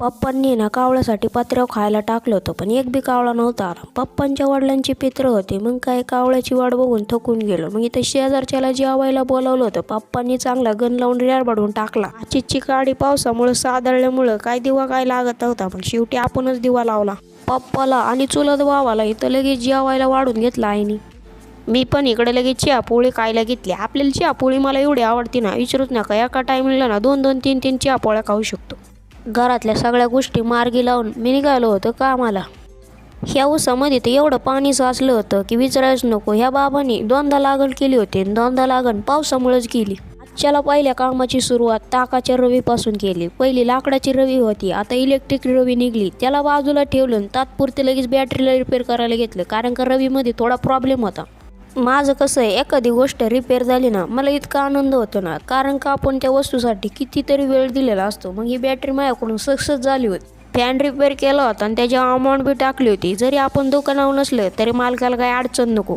पप्पांनी ना कावळ्यासाठी पत्र्यावर खायला टाकलं होतं, पण एक बी कावळा नव्हता आला. पप्पांच्या वडिलांचे पित्र होते, मग काय कावळ्याची वाट बघून थकून गेलो. मग इथं शेजारच्याला जेवायला बोलावलं होतं. पप्पांनी चांगला गण लावून रेरबाडून टाकला. आजीची काडी पावसामुळे सादळल्यामुळं काय दिवा काय लागत नव्हता, पण शेवटी आपणच दिवा लावला. पप्पाला आणि चुलत भावाला इथं लगेच जेवायला वाढून घेतलं आईनी. मी पण इकडे लगेच चहा पोळी खायला घेतली. आपल्याला चहा पोळी मला एवढी आवडते ना, विचारूच नका. एका टायमिंगला ना 2-2, 3-3 चहा पोळ्या खाऊ शकतो. घरातल्या सगळ्या गोष्टी मार्गी लावून मी निघालो होतो कामाला. ह्या ऊसामध्ये तर एवढं पाणी साचलं होतं की विचारायच नको. ह्या बाबांनी 2दा लागण केली होती आणि 2दा लागण पावसामुळेच केली. आजच्याला पहिल्या कामाची सुरुवात ताकाच्या रवीपासून केली. पहिली लाकडाची रवी होती, आता इलेक्ट्रिक रवी निघली. त्याला बाजूला ठेवलं आणि तात्पुरते लगेच बॅटरीला रिपेअर करायला घेतलं, कारण का रवीमध्ये थोडा प्रॉब्लेम होता. माझं कसं आहे, एखादी गोष्ट रिपेअर झाली ना मला इतका आनंद होतो ना, कारण का आपण त्या वस्तूसाठी कितीतरी वेळ दिलेला असतो. मग ही बॅटरी माझ्याकडून सक्सेस झाली होती. फॅन रिपेअर केला होता आणि त्याची अमाऊंट बी टाकली होती. जरी आपण दुकानावर नसलं तरी मालकाला काही अडचण नको.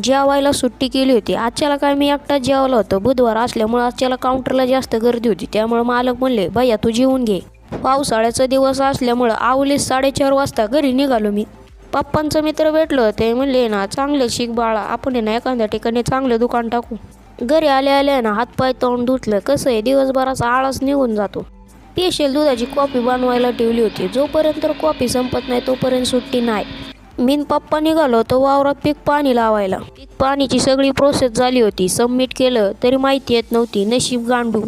जेवायला सुट्टी केली होती. आजच्याला काय मी एकटाच जेवलो होतो. बुधवार असल्यामुळे आजच्याला काउंटरला जास्त गर्दी होती, त्यामुळे मालक म्हणले, भैया तू जेवून घे. पावसाळ्याचा दिवस असल्यामुळं आवलीस 4:30 वाजता घरी निघालो मी. पप्पांचं मित्र भेटलं, ते म्हणले ना, चांगले शिक बाळा, आपण ना एखाद्या ठिकाणी चांगलं दुकान टाकू. घरी आल्या ना हातपाय तोंड धुतलं. कसं आहे, दिवसभराचा आळस निघून जातो. स्पेशल दुधाची कॉफी बनवायला ठेवली होती. जोपर्यंत कॉफी संपत नाही तोपर्यंत सुट्टी नाही. मी पप्पा निघालो तर वावरात पीक पाणी लावायला. पीक पाणीची सगळी प्रोसेस झाली होती. सबमिट केलं तरी माहिती येत नव्हती. नशीब गांडू.